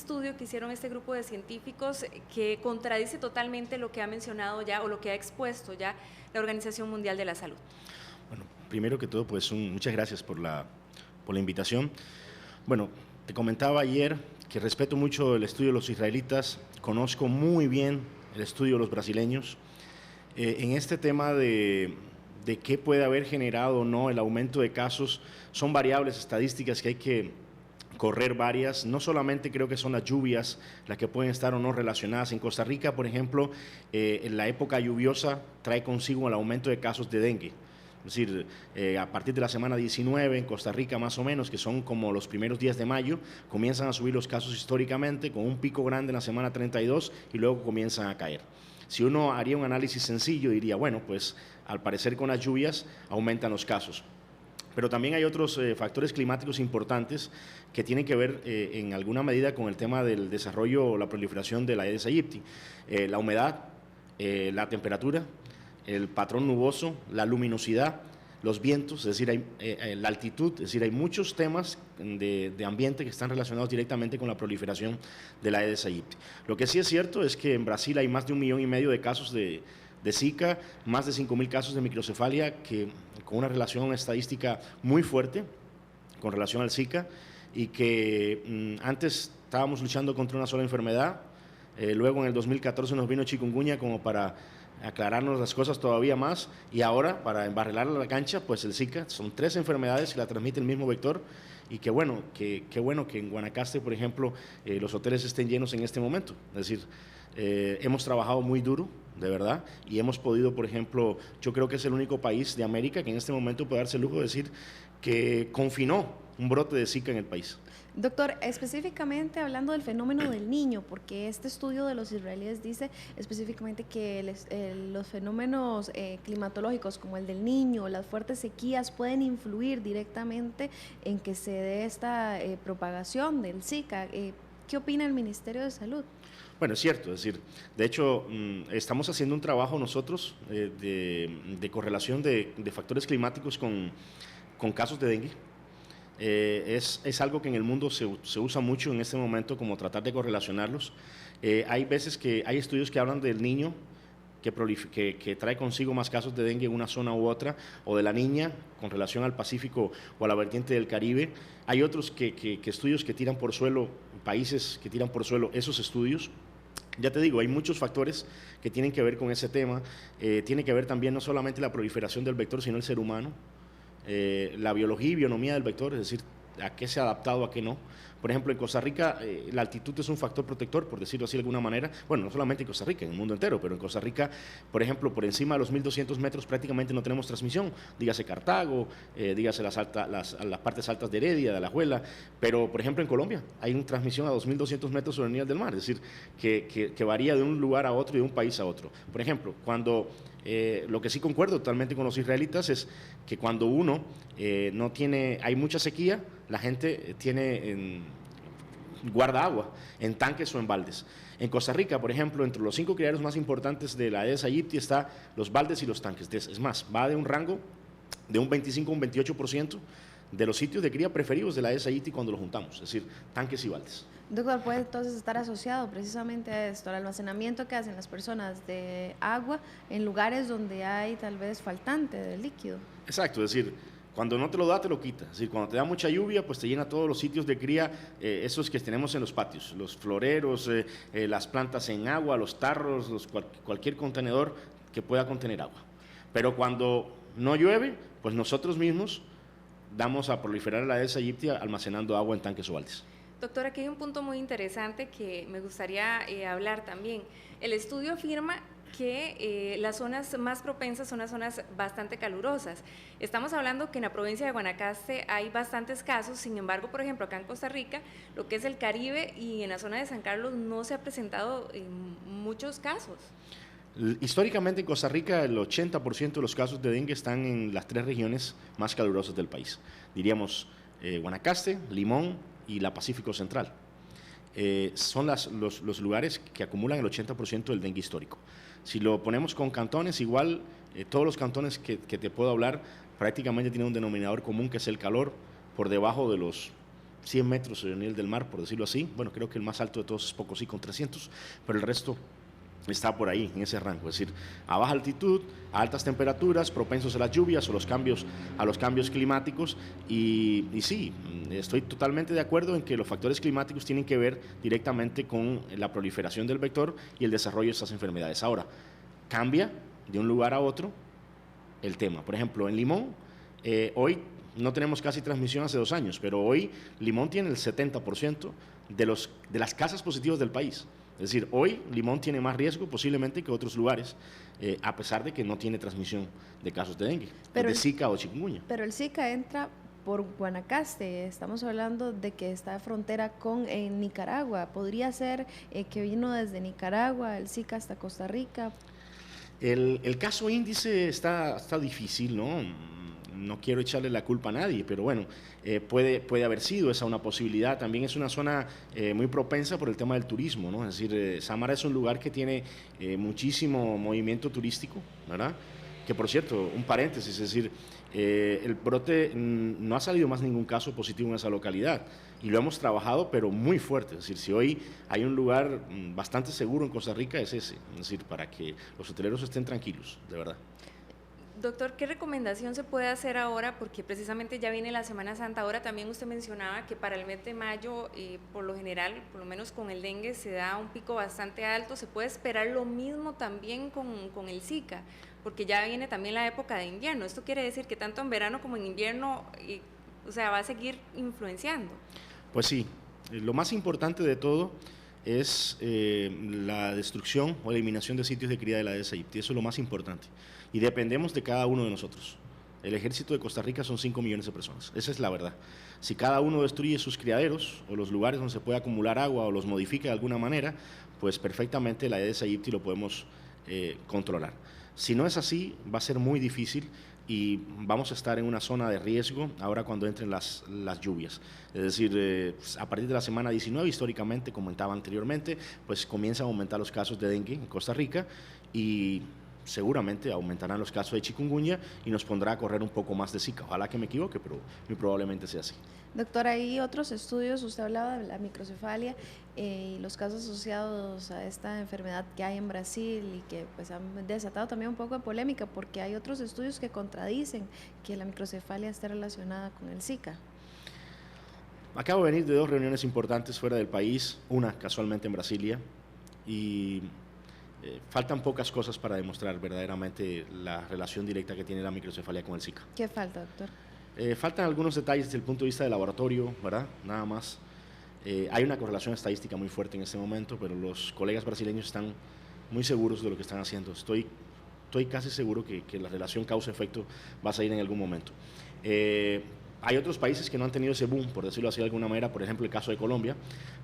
estudio que hicieron este grupo de científicos que contradice totalmente lo que ha mencionado ya o lo que ha expuesto ya la Organización Mundial de la Salud? Bueno, primero que todo, pues muchas gracias por la invitación. Bueno, te comentaba ayer que respeto mucho el estudio de los israelitas, conozco muy bien el estudio de los brasileños. En este tema de qué puede haber generado o no el aumento de casos, son variables estadísticas que hay que correr varias. No solamente creo que son las lluvias las que pueden estar o no relacionadas. En Costa Rica, por ejemplo, en la época lluviosa trae consigo el aumento de casos de dengue. Es decir, a partir de la semana 19 en Costa Rica más o menos, que son como los primeros días de mayo, comienzan a subir los casos históricamente con un pico grande en la semana 32 y luego comienzan a caer. Si uno haría un análisis sencillo, diría, bueno, pues al parecer con las lluvias aumentan los casos. Pero también hay otros factores climáticos importantes que tienen que ver en alguna medida con el tema del desarrollo o la proliferación de la Aedes aegypti. La humedad, la temperatura, el patrón nuboso, la luminosidad, los vientos, es decir, la altitud, es decir, hay muchos temas de ambiente que están relacionados directamente con la proliferación de la Aedes aegypti. Lo que sí es cierto es que en Brasil hay más de 1,5 millones de casos de Zika, más de 5.000 casos de microcefalia, que con una relación estadística muy fuerte con relación al Zika, y que antes estábamos luchando contra una sola enfermedad, luego en el 2014 nos vino chikungunya como para aclararnos las cosas todavía más, y ahora para embarrelar la cancha, pues el Zika, son 3 enfermedades que la transmite el mismo vector, y qué bueno que en Guanacaste, por ejemplo, los hoteles estén llenos en este momento. Es decir, hemos trabajado muy duro, de verdad, y hemos podido, por ejemplo, yo creo que es el único país de América que en este momento puede darse el lujo de decir que confinó un brote de Zika en el país. Doctor, específicamente hablando del fenómeno del niño, porque este estudio de los israelíes dice específicamente que los fenómenos climatológicos como el del niño, las fuertes sequías pueden influir directamente en que se dé esta propagación del Zika. ¿Qué opina el Ministerio de Salud? Bueno, es cierto, es decir, de hecho, estamos haciendo un trabajo nosotros de correlación de factores climáticos con casos de dengue. Es algo que en el mundo se usa mucho en este momento, como tratar de correlacionarlos. Hay veces que hay estudios que hablan del niño que trae consigo más casos de dengue en una zona u otra, o de la niña con relación al Pacífico o a la vertiente del Caribe. Hay otros estudios que tiran por suelo, países que tiran por suelo esos estudios. Ya te digo, hay muchos factores que tienen que ver con ese tema. Tiene que ver también no solamente la proliferación del vector, sino el ser humano. La biología y bionomía del vector, es decir, a qué se ha adaptado, a qué no. Por ejemplo, en Costa Rica la altitud es un factor protector, por decirlo así de alguna manera. Bueno, no solamente en Costa Rica, en el mundo entero, pero en Costa Rica, por ejemplo, por encima de los 1.200 metros prácticamente no tenemos transmisión. Dígase Cartago, dígase las partes altas de Heredia, de Alajuela, pero por ejemplo en Colombia hay una transmisión a 2.200 metros sobre el nivel del mar, es decir, que varía de un lugar a otro y de un país a otro. Por ejemplo, cuando lo que sí concuerdo totalmente con los israelitas es que cuando uno no tiene, hay mucha sequía, la gente guarda agua en tanques o en baldes. En Costa Rica, por ejemplo, entre los 5 criaderos más importantes de la Aedes aegypti está los baldes y los tanques. Es más, va de un rango de un 25 a un 28% de los sitios de cría preferidos de la Aedes aegypti cuando lo juntamos, es decir, tanques y baldes. Doctor, puede entonces estar asociado precisamente a esto, al almacenamiento que hacen las personas de agua en lugares donde hay tal vez faltante de líquido. Exacto, es decir, cuando no te lo da, te lo quita. Es decir, cuando te da mucha lluvia, pues te llena todos los sitios de cría, esos que tenemos en los patios, los floreros, las plantas en agua, los tarros, cualquier contenedor que pueda contener agua. Pero cuando no llueve, pues nosotros mismos damos a proliferar la Aedes aegypti almacenando agua en tanques o baldes. Doctor, aquí hay un punto muy interesante que me gustaría hablar también. El estudio afirma que las zonas más propensas son las zonas bastante calurosas. Estamos hablando que en la provincia de Guanacaste hay bastantes casos, sin embargo, por ejemplo, acá en Costa Rica, lo que es el Caribe y en la zona de San Carlos no se ha presentado muchos casos. Históricamente en Costa Rica el 80% de los casos de dengue están en las 3 regiones más calurosas del país. Diríamos Guanacaste, Limón y la Pacífico Central. Son los lugares que acumulan el 80% del dengue histórico. Si lo ponemos con cantones, igual todos los cantones que te puedo hablar prácticamente tienen un denominador común, que es el calor por debajo de los 100 metros sobre el nivel del mar, por decirlo así. Bueno, creo que el más alto de todos es Pocosí con 300, pero el resto está por ahí, en ese rango, es decir, a baja altitud, a altas temperaturas, propensos a las lluvias o a los cambios climáticos, y sí, estoy totalmente de acuerdo en que los factores climáticos tienen que ver directamente con la proliferación del vector y el desarrollo de estas enfermedades. Ahora, cambia de un lugar a otro el tema. Por ejemplo, en Limón, hoy no tenemos casi transmisión hace 2 años, pero hoy Limón tiene el 70% de las casos positivas del país. Es decir, hoy Limón tiene más riesgo posiblemente que otros lugares, a pesar de que no tiene transmisión de casos de dengue, de Zika o chikungunya. Pero el Zika entra por Guanacaste, estamos hablando de que está de frontera con Nicaragua. ¿Podría ser que vino desde Nicaragua el Zika hasta Costa Rica? El caso índice está difícil, ¿no? No quiero echarle la culpa a nadie, pero bueno, puede haber sido esa una posibilidad. También es una zona muy propensa por el tema del turismo, ¿no? Es decir, Samara es un lugar que tiene muchísimo movimiento turístico, ¿verdad? Que por cierto, un paréntesis, es decir, el brote no ha salido más ningún caso positivo en esa localidad y lo hemos trabajado pero muy fuerte. Es decir, si hoy hay un lugar bastante seguro en Costa Rica es ese, es decir, para que los hoteleros estén tranquilos, de verdad. Doctor, ¿qué recomendación se puede hacer ahora? Porque precisamente ya viene la Semana Santa. Ahora también usted mencionaba que para el mes de mayo, por lo general, por lo menos con el dengue, se da un pico bastante alto. ¿Se puede esperar lo mismo también con el Zika? Porque ya viene también la época de invierno. Esto quiere decir que tanto en verano como en invierno, o sea, va a seguir influenciando. Pues sí, lo más importante de todo es la destrucción o eliminación de sitios de cría de la Aedes aegypti. Eso es lo más importante. Y dependemos de cada uno de nosotros. El ejército de Costa Rica son 5 millones de personas. Esa es la verdad. Si cada uno destruye sus criaderos o los lugares donde se puede acumular agua o los modifica de alguna manera, pues perfectamente la Aedes aegypti lo podemos controlar. Si no es así, va a ser muy difícil y vamos a estar en una zona de riesgo ahora cuando entren las lluvias. Es decir, a partir de la semana 19, históricamente, comentaba anteriormente, pues comienzan a aumentar los casos de dengue en Costa Rica y seguramente aumentarán los casos de chikungunya y nos pondrá a correr un poco más de Zika. Ojalá que me equivoque, pero muy probablemente sea así. Doctor, hay otros estudios, usted hablaba de la microcefalia y los casos asociados a esta enfermedad que hay en Brasil y que pues han desatado también un poco de polémica porque hay otros estudios que contradicen que la microcefalia esté relacionada con el Zika. Acabo de venir de 2 reuniones importantes fuera del país, una casualmente en Brasilia, y faltan pocas cosas para demostrar verdaderamente la relación directa que tiene la microcefalia con el Zika. ¿Qué falta, doctor? Faltan algunos detalles desde el punto de vista del laboratorio, ¿verdad? Nada más. Hay una correlación estadística muy fuerte en este momento, pero los colegas brasileños están muy seguros de lo que están haciendo. Estoy casi seguro que la relación causa-efecto va a salir en algún momento. Hay otros países que no han tenido ese boom, por decirlo así de alguna manera, por ejemplo el caso de Colombia,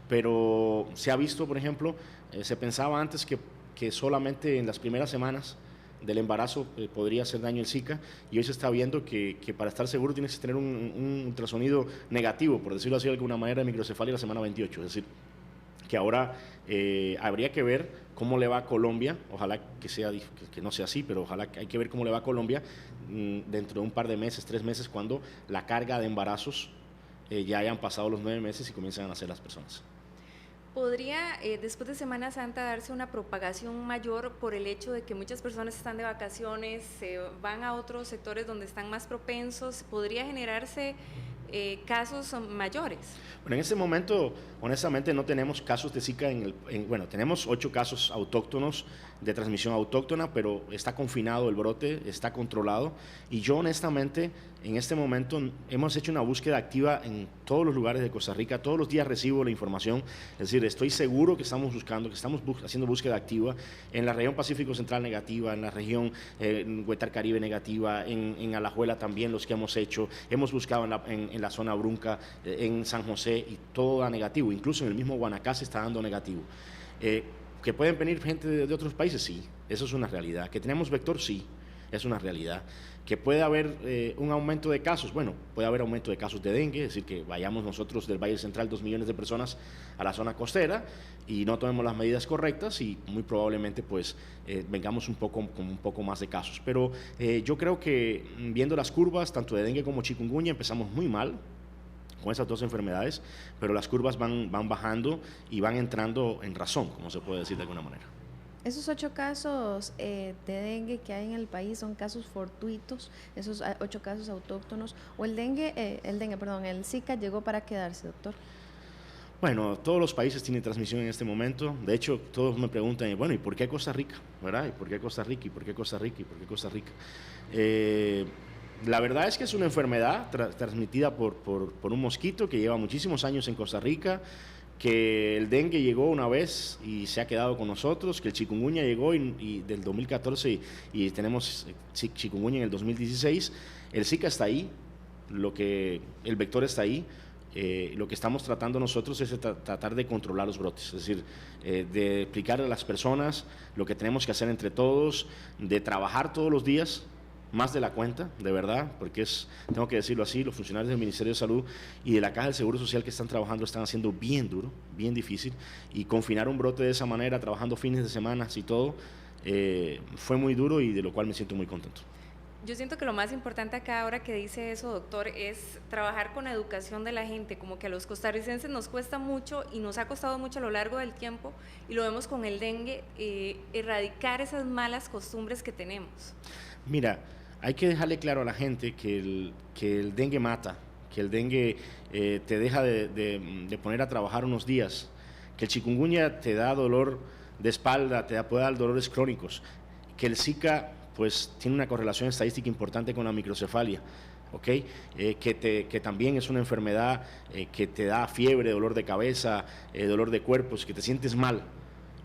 pero se ha visto, por ejemplo, se pensaba antes que solamente en las primeras semanas del embarazo podría hacer daño el Zika, y hoy se está viendo que para estar seguro tienes que tener un ultrasonido negativo, por decirlo así de alguna manera, de microcefalia la semana 28, es decir, que ahora habría que ver cómo le va a Colombia, ojalá que no sea así, pero ojalá que hay que ver cómo le va a Colombia dentro de un par de meses, 3 meses, cuando la carga de embarazos ya hayan pasado los 9 meses y comiencen a nacer las personas. ¿Podría después de Semana Santa darse una propagación mayor por el hecho de que muchas personas están de vacaciones, se van a otros sectores donde están más propensos? ¿Podría generarse casos mayores? Bueno, en este momento, honestamente, no tenemos casos de Zika bueno, tenemos 8 casos autóctonos de transmisión autóctona, pero está confinado el brote, está controlado, y yo honestamente, en este momento, hemos hecho una búsqueda activa en todos los lugares de Costa Rica, todos los días recibo la información, es decir, estoy seguro que estamos buscando, que estamos haciendo búsqueda activa en la región Pacífico Central negativa, en la región Huetar Caribe negativa, en Alajuela también los que hemos hecho, hemos buscado en la zona Brunca, en San José, y todo da negativo, incluso en el mismo Guanacaste está dando negativo. ¿Que pueden venir gente de otros países? Sí, eso es una realidad. ¿Que tenemos vector? Sí, es una realidad. ¿Que puede haber un aumento de casos? Bueno, puede haber aumento de casos de dengue, es decir, que vayamos nosotros del Valle Central 2 millones de personas a la zona costera y no tomemos las medidas correctas y muy probablemente pues vengamos con un poco más de casos. Pero yo creo que viendo las curvas, tanto de dengue como chikungunya, empezamos muy mal, con esas dos enfermedades, pero las curvas van bajando y van entrando en razón, como se puede decir de alguna manera. Esos 8 casos de dengue que hay en el país son casos fortuitos, esos 8 casos autóctonos, o el Zika llegó para quedarse, doctor. Bueno, todos los países tienen transmisión en este momento. De hecho, todos me preguntan, bueno, ¿y por qué Costa Rica? ¿Verdad? ¿Y por qué Costa Rica? ¿Y por qué Costa Rica? ¿Y por qué Costa Rica? La verdad es que es una enfermedad transmitida por un mosquito que lleva muchísimos años en Costa Rica, que el dengue llegó una vez y se ha quedado con nosotros, que el chikungunya llegó y del 2014 y tenemos chikungunya en el 2016. El Zika está ahí, el vector está ahí. Lo que estamos tratando nosotros es tratar de controlar los brotes, es decir, de explicarle a las personas lo que tenemos que hacer entre todos, de trabajar todos los días, más de la cuenta, de verdad, porque tengo que decirlo así, los funcionarios del Ministerio de Salud y de la Caja del Seguro Social que están trabajando están haciendo bien duro, bien difícil, y confinar un brote de esa manera, trabajando fines de semana y todo, fue muy duro y de lo cual me siento muy contento. Yo siento que lo más importante acá ahora que dice eso, doctor, es trabajar con la educación de la gente, como que a los costarricenses nos cuesta mucho y nos ha costado mucho a lo largo del tiempo, y lo vemos con el dengue, erradicar esas malas costumbres que tenemos. Mira, hay que dejarle claro a la gente que el dengue mata, que el dengue te deja de poner a trabajar unos días, que el chikungunya te da dolor de espalda, puede dar dolores crónicos, que el Zika pues tiene una correlación estadística importante con la microcefalia, ¿okay? Que también es una enfermedad que te da fiebre, dolor de cabeza, dolor de cuerpos, que te sientes mal,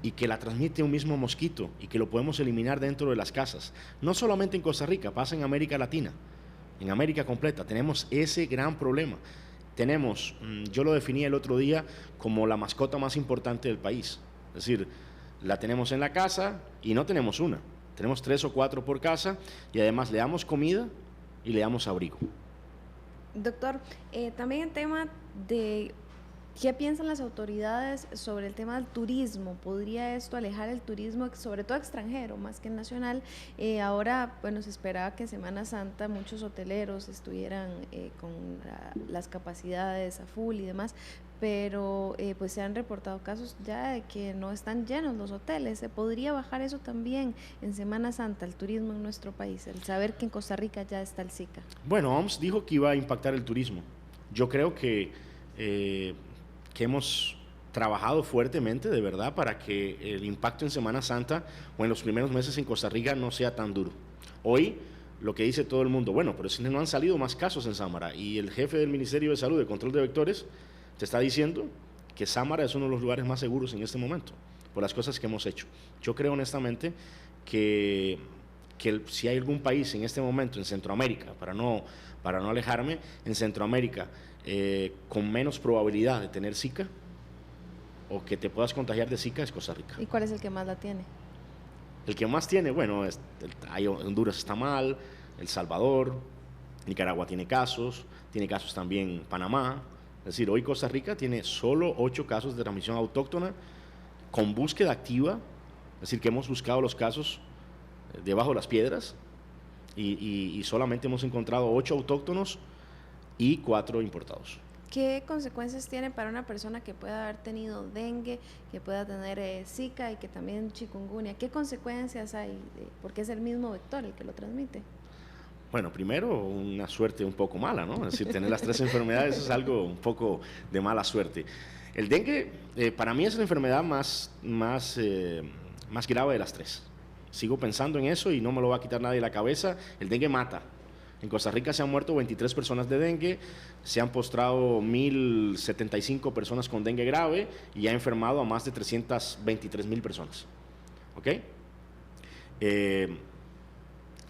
y que la transmite un mismo mosquito y que lo podemos eliminar dentro de las casas. No solamente en Costa Rica, pasa en América Latina, en América completa. Tenemos ese gran problema. Yo lo definí el otro día como la mascota más importante del país. Es decir, la tenemos en la casa y no tenemos una. Tenemos 3 o 4 por casa y además le damos comida y le damos abrigo. Doctor, también el tema de ¿qué piensan las autoridades sobre el tema del turismo? ¿Podría esto alejar el turismo, sobre todo extranjero, más que nacional? Ahora, bueno, se esperaba que en Semana Santa muchos hoteleros estuvieran con las capacidades a full y demás, pero pues se han reportado casos ya de que no están llenos los hoteles. ¿Se podría bajar eso también en Semana Santa, el turismo en nuestro país, el saber que en Costa Rica ya está el Zika? Bueno, OMS dijo que iba a impactar el turismo. Yo creo que hemos trabajado fuertemente, de verdad, para que el impacto en Semana Santa o en los primeros meses en Costa Rica no sea tan duro. Hoy, lo que dice todo el mundo, bueno, pero si no han salido más casos en Sámara, y el jefe del Ministerio de Salud de Control de Vectores te está diciendo que Sámara es uno de los lugares más seguros en este momento, por las cosas que hemos hecho. Yo creo honestamente que si hay algún país en este momento en Centroamérica, para no alejarme, en Centroamérica, con menos probabilidad de tener Zika o que te puedas contagiar de Zika, es Costa Rica. ¿Y cuál es el que más la tiene? El que más tiene, bueno, Honduras está mal, El Salvador, Nicaragua tiene casos también Panamá. Es decir, hoy Costa Rica tiene solo 8 casos de transmisión autóctona con búsqueda activa, es decir, que hemos buscado los casos debajo de las piedras y solamente hemos encontrado 8 autóctonos y 4 importados. ¿Qué consecuencias tiene para una persona que pueda haber tenido dengue, que pueda tener Zika y que también chikungunya? ¿Qué consecuencias hay? Porque es el mismo vector el que lo transmite. Bueno, primero, una suerte un poco mala, ¿no? Es decir, tener las 3 enfermedades es algo un poco de mala suerte. El dengue, para mí, es la enfermedad más grave de las 3. Sigo pensando en eso y no me lo va a quitar nadie de la cabeza. El dengue mata. En Costa Rica se han muerto 23 personas de dengue, se han postrado 1.075 personas con dengue grave y ha enfermado a más de 323.000 personas. ¿Ok?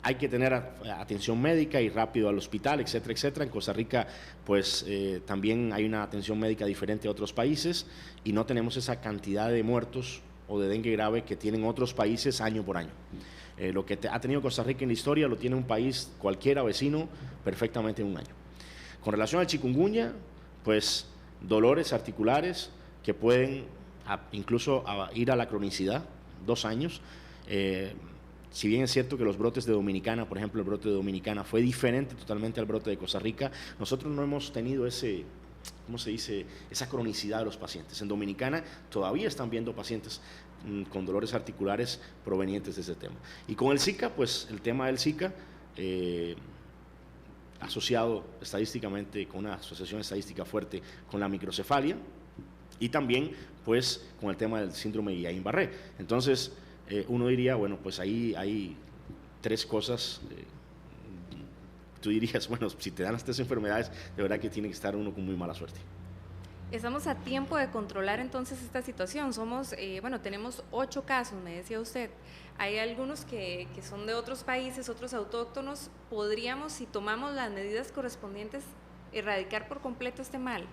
Hay que tener atención médica y rápido al hospital, etcétera, etcétera. En Costa Rica, pues también hay una atención médica diferente a otros países y no tenemos esa cantidad de muertos o de dengue grave que tienen otros países año por año. Lo que ha tenido Costa Rica en la historia lo tiene un país cualquiera vecino perfectamente en un año. Con relación al chikungunya, pues dolores articulares que pueden incluso ir a la cronicidad, 2 años. Si bien es cierto que los brotes de Dominicana, por ejemplo, el brote de Dominicana fue diferente totalmente al brote de Costa Rica, nosotros no hemos tenido ese ¿cómo se dice?, esa cronicidad de los pacientes. En Dominicana todavía están viendo pacientes con dolores articulares provenientes de ese tema. Y con el Zika, pues el tema del Zika, asociado estadísticamente con una asociación estadística fuerte con la microcefalia y también pues con el tema del síndrome de Guillain-Barré. Entonces uno diría, bueno, pues ahí hay tres cosas, tú dirías, bueno, si te dan las tres enfermedades, de verdad que tiene que estar uno con muy mala suerte. Estamos a tiempo de controlar entonces esta situación. Tenemos 8 casos, me decía usted. Hay algunos que son de otros países, otros autóctonos. ¿Podríamos, si tomamos las medidas correspondientes, erradicar por completo este mal?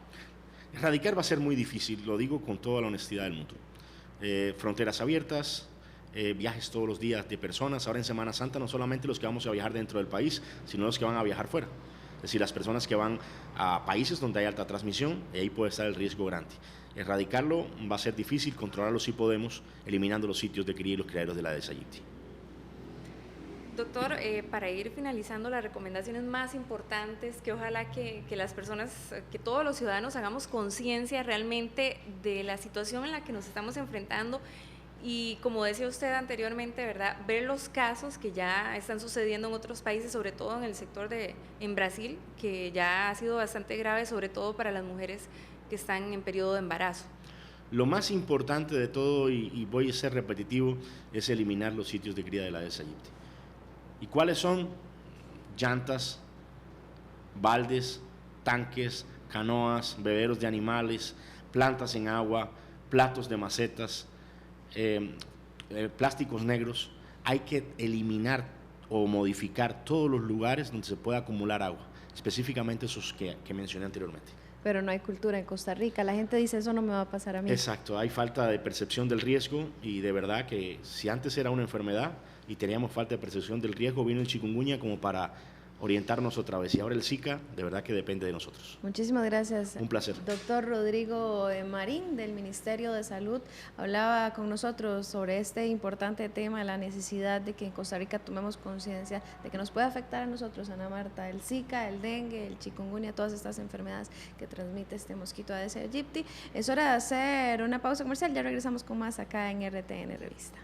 Erradicar va a ser muy difícil, lo digo con toda la honestidad del mundo. Fronteras abiertas, viajes todos los días de personas. Ahora en Semana Santa no solamente los que vamos a viajar dentro del país, sino los que van a viajar fuera. Es decir, las personas que van a países donde hay alta transmisión, y ahí puede estar el riesgo grande. Erradicarlo va a ser difícil, controlarlo sí podemos, eliminando los sitios de cría y los criaderos de la Aedes aegypti. Doctor, para ir finalizando, las recomendaciones más importantes, que ojalá que las personas, que todos los ciudadanos hagamos conciencia realmente de la situación en la que nos estamos enfrentando. Y como decía usted anteriormente, ¿verdad?, ver los casos que ya están sucediendo en otros países, sobre todo en el sector en Brasil, que ya ha sido bastante grave, sobre todo para las mujeres que están en periodo de embarazo. Lo más importante de todo, y voy a ser repetitivo, es eliminar los sitios de cría de la Aedes aegypti. ¿Y cuáles son? Llantas, baldes, tanques, canoas, bebederos de animales, plantas en agua, platos de macetas, plásticos negros. Hay que eliminar o modificar todos los lugares donde se pueda acumular agua, específicamente esos que mencioné anteriormente. Pero no hay cultura en Costa Rica, la gente dice eso no me va a pasar a mí. Exacto, hay falta de percepción del riesgo y de verdad que si antes era una enfermedad y teníamos falta de percepción del riesgo, vino el chikungunya como para orientarnos otra vez, y ahora el Zika, de verdad que depende de nosotros. Muchísimas gracias. Un placer. Doctor Rodrigo Marín, del Ministerio de Salud, hablaba con nosotros sobre este importante tema, la necesidad de que en Costa Rica tomemos conciencia de que nos puede afectar a nosotros, Ana Marta, el Zika, el dengue, el chikungunya, todas estas enfermedades que transmite este mosquito Aedes aegypti. Es hora de hacer una pausa comercial, ya regresamos con más acá en RTN Revista.